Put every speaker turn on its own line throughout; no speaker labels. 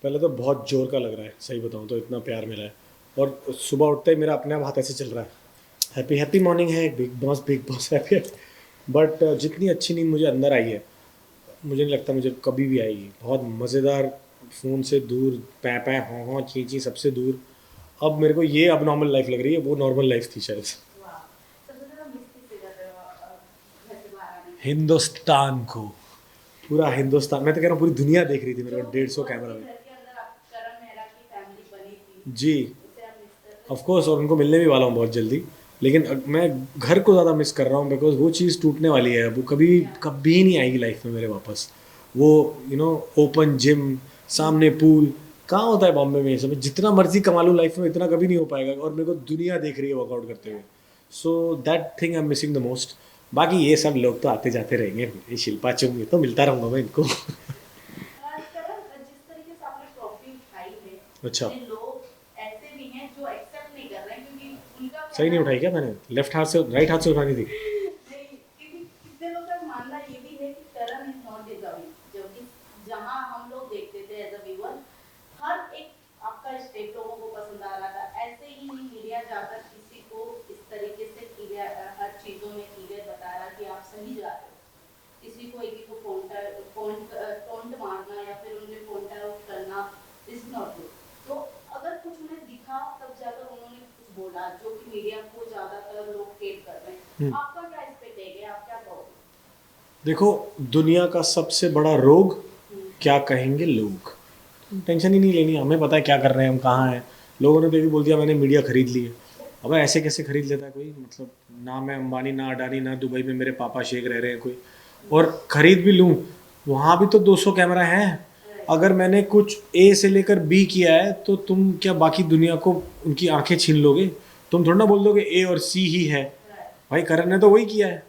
पहले तो बहुत जोर का लग रहा है, सही बताऊँ तो इतना प्यार मिला है। और सुबह उठते ही मेरा अपने आप हाथ ऐसे चल रहा है, हैप्पी हैप्पी मॉर्निंग है, बिग बॉस हैप्पी। बट जितनी अच्छी नींद मुझे अंदर आई है, मुझे नहीं लगता मुझे कभी भी आएगी। बहुत मज़ेदार, फ़ोन से दूर, पै पै हों हों ची ची सबसे दूर। अब मेरे को ये अब नॉर्मल लाइफ लग रही है, वो नॉर्मल लाइफ थी शायद। हिंदुस्तान को, पूरा हिंदुस्तान, मैं तो कह रहा हूँ पूरी दुनिया देख रही थी मेरे को 150 कैमरा में। जी, ऑफ कोर्स, और उनको मिलने भी वाला हूँ बहुत जल्दी। लेकिन मैं घर को ज़्यादा मिस कर रहा हूँ, बिकॉज वो चीज़ टूटने वाली है। वो कभी कभी नहीं आएगी लाइफ में मेरे वापस। वो ओपन जिम, सामने पूल, कहाँ होता है बॉम्बे में ये सब। जितना मर्जी कमा लूँ लाइफ में, इतना कभी नहीं हो पाएगा। और मेरे को दुनिया देख रही है वर्कआउट करते हुए। So that thing I am missing the most. बाकी ये सब लोग तो आते जाते रहेंगे, ये शिल्पा चुंग, ये तो मिलता रहूँगा मैं इनको। अच्छा, सही नहीं उठाई क्या मैंने? लेफ्ट हाथ से, राइट हाथ से उठानी थी। हम्म। देखो, दुनिया का सबसे बड़ा रोग, क्या कहेंगे लोग। टेंशन ही नहीं लेनी, हमें पता है क्या कर रहे हैं हम, कहाँ हैं। लोगों ने तो ये भी बोल दिया मैंने मीडिया खरीद ली है। अब ऐसे कैसे खरीद लेता है कोई, मतलब ना मैं अंबानी, ना अडानी, ना दुबई में मेरे पापा शेख रह रहे हैं कोई। और खरीद भी लूँ, वहाँ भी तो 200 कैमरा हैं। अगर मैंने कुछ ए से लेकर बी किया है, तो तुम क्या बाकी दुनिया को उनकी आंखें छीन लोगे? तुम थोड़ा ना बोल दोगे ए और सी ही है। भाई करण ने तो वही किया है।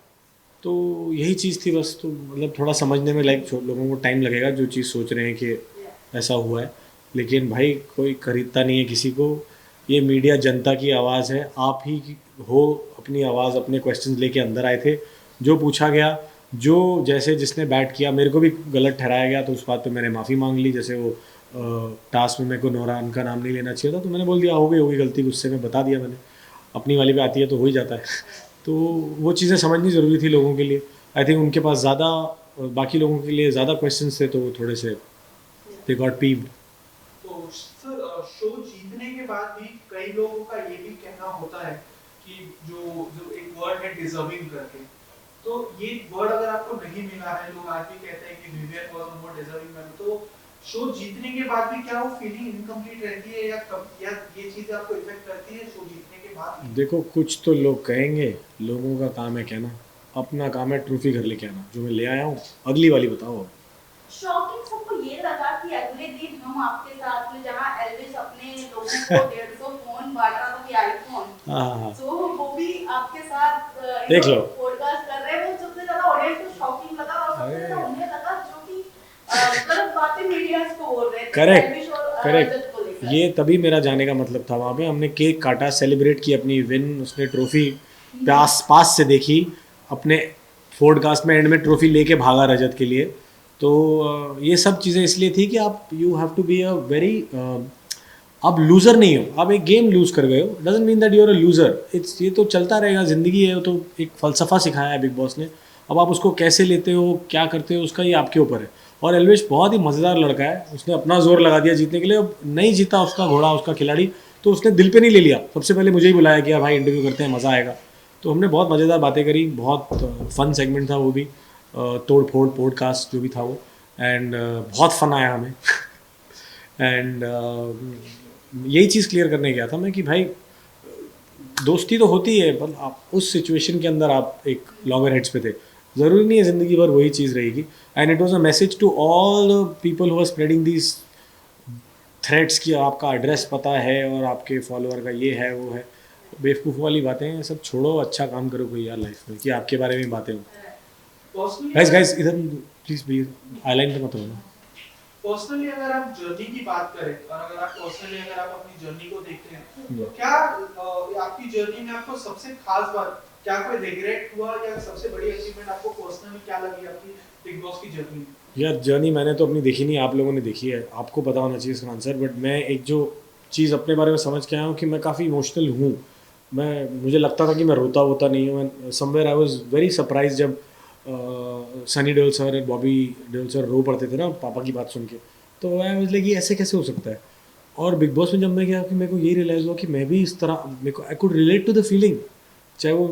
तो यही चीज़ थी बस। तो मतलब थोड़ा समझने में लाइक लोगों को टाइम लगेगा, जो चीज़ सोच रहे हैं कि ऐसा हुआ है। लेकिन भाई कोई खरीदता नहीं है किसी को। ये मीडिया जनता की आवाज़ है, आप ही हो अपनी आवाज़, अपने क्वेश्चंस लेके अंदर आए थे। जो पूछा गया, जो जैसे जिसने बैट किया, मेरे को भी गलत ठहराया गया, तो उस बात पे मैंने माफ़ी मांग ली। जैसे वो टास्क में मेरे को नौरान का नाम नहीं लेना चाहिए था, तो मैंने बोल दिया हो गई होगी गलती, गुस्से में बता दिया मैंने। अपनी वाली पे आती है तो हो ही जाता है। तो वो चीज़ें समझनी ज़रूरी थी लोगों के लिए। आई थिंक उनके पास ज़्यादा, बाकी लोगों के लिए ज़्यादा क्वेश्चंस थे, तो वो थोड़े से दे गॉट पीव्ड।
तो सर, शो जीतने के बाद भी कई लोगों का ये भी कहना होता है कि जो जो एक वर्ड है डिजर्विंग करके, तो ये वर्ड अगर आपको नहीं मिला है, लोग आज भी कहते हैं कि Vivian was more deserving man, तो शो जीतने के बाद भी क्या वो फीलिंग इनकम्प्लीट रहती है, या कब, या ये चीज आपको इफेक्ट करती है शो जीतने के बाद भी?
देखो, कुछ तो लोग कहेंगे, लोगों का काम है कहना। अपना काम है ट्रॉफी घर लेके आना, जो मैं ले आया हूँ। अगली वाली बताओ अब।
शॉकिंग सबको ये लगा कि अगले दिन हम आपके साथ में जहाँ एल्विस अपने लोगों को 150 फोन बांट रहा था कि आईफोन,
हाँ हाँ हाँ,
सो वो भी आपके साथ
देख लो।
पॉडकास्ट कर रहे हैं। वो सबसे ज्यादा ऑडियंस को शॉकिंग लगा, और सबसे ज्यादा
अरे
उन्हें लगा जो कि गलत बातें मीडिया को बोल रहे थे
करेक्ट,
एल्विस और
करेक्ट।
रजत को लेकर।
ये तभी मेरा जाने का मतलब था। वहाँ पे हमने केक काटा, सेलिब्रेट की अपनी विन। उसने ट्रॉफी पास पास से देखी अपने पॉडकास्ट में, एंड में ट्रॉफी लेके भागा रजत के लिए। तो ये सब चीज़ें इसलिए थी कि आप, you have to be a very, आप लूज़र नहीं हो। आप एक गेम लूज़ कर गए हो, doesn't mean that you are a loser. It's, ये तो चलता रहेगा, ज़िंदगी है। वो तो एक फ़लसफ़ा सिखाया है बिग बॉस ने। अब आप उसको कैसे लेते हो, क्या करते हो, उसका ये आपके ऊपर है। और एल्विश बहुत ही मज़ेदार लड़का है, उसने अपना जोर लगा दिया जीतने के लिए। अब नहीं जीता उसका घोड़ा, उसका खिलाड़ी, तो उसने दिल पे नहीं ले लिया। सबसे पहले मुझे ही बुलाया कि भाई इंटरव्यू करते हैं, मज़ा आएगा। तो हमने बहुत मज़ेदार बातें करी, बहुत फन सेगमेंट था वो भी, तोड़ फोड़ पॉडकास्ट जो भी था वो। एंड बहुत फ़न आया हमें। एंड यही चीज़ क्लियर करने गया था मैं कि भाई दोस्ती तो होती है, पर आप उस सिचुएशन के अंदर आप एक लॉगर हेड्स पे थे। ज़रूरी नहीं है ज़िंदगी भर वही चीज़ रहेगी। And it was a message to all people who are spreading these threads की आपका एड्रेस पता है और आपके फॉलोअर का ये है वो है। बेवकूफ़ वाली बातें हैं सब, छोड़ो। अच्छा काम करो कोई यार लाइफ में, कि आपके बारे में बातें हो।
पर्सनली
गाइस
अगर
गाइस इधर प्लीज़ भी, आईलाइन पे मत हो ना।
पर्सनली अगर आप जर्नी की बात करें और अगर आप पर्सनली अगर आप अपनी जर्नी को देखते हैं तो
हम्म।
क्या आपकी जर्नी में आपको सबसे खास बात क्या कोई रिग्रेट हुआ या सबसे बड़ी अचीवमेंट आपको पर्सनली क्या लगी आपकी बिग बॉस की जर्नी में?
यार जर्नी मैंने तो अपनी देखी नहीं, आप लोगों ने देखी है, आपको पता होना चाहिए इसका आंसर। बट मैं एक जो चीज़ अपने बारे में समझ के आया हूँ कि मैं काफ़ी इमोशनल हूँ। मुझे लगता था कि मैं रोता होता नहीं हूँ। Somewhere I was very surprise जब सनी देओल सर और बॉबी देओल सर रो पड़ते थे ना पापा की बात सुन के। तो आई वाज लाइक ये ऐसे कैसे हो सकता है। और बिग बॉस में जब मैं गया कि मेरे को ये रियलाइज़ हुआ कि मैं भी इस तरह, मेरे को I could relate to the feeling, चाहे वो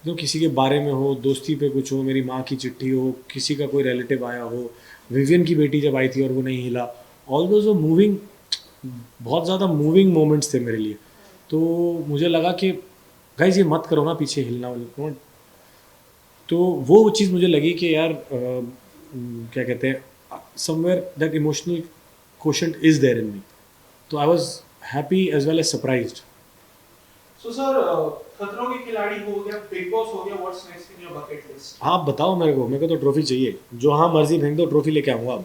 जो किसी के बारे में हो, दोस्ती पे कुछ हो, मेरी माँ की चिट्ठी हो, किसी का कोई रिलेटिव आया हो, विवियन की बेटी जब आई थी और वो नहीं हिला, ऑल दोज वो मूविंग, बहुत ज़्यादा मूविंग मोमेंट्स थे मेरे लिए। तो मुझे लगा कि गाइस ये मत करो ना पीछे हिलना वाला। तो वो चीज़ मुझे लगी कि यार क्या कहते हैं, somewhere that emotional quotient is there in me. तो I was happy as well as surprised.
So sir Khatron Ke Khiladi हो गया, बिग बॉस हो गया, what's next in your bucket list?
आप बताओ मेरे को तो ट्रॉफी चाहिए, जो हाँ मर्जी फेंक दो ट्रॉफी लेके आऊँगा अब।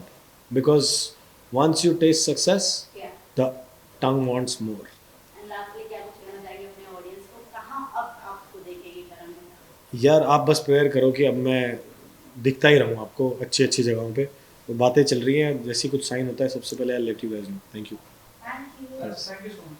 Because once you taste success
क्या
the tongue wants more.
And lastly क्या कुछ कहना चाहेंगे अपने ऑडियंस को, कहाँ अब आपको देखेगी करण मेहता?
यार आप बस प्रेयर करो कि अब मैं दिखता ही रहूँ आपको अच्छी अच्छी जगहों पे। तो बातें चल रही हैं, जैसी कुछ साइन होता है सबसे पहले I let you guys know. Thank you.
Thank you.
Thank you so much.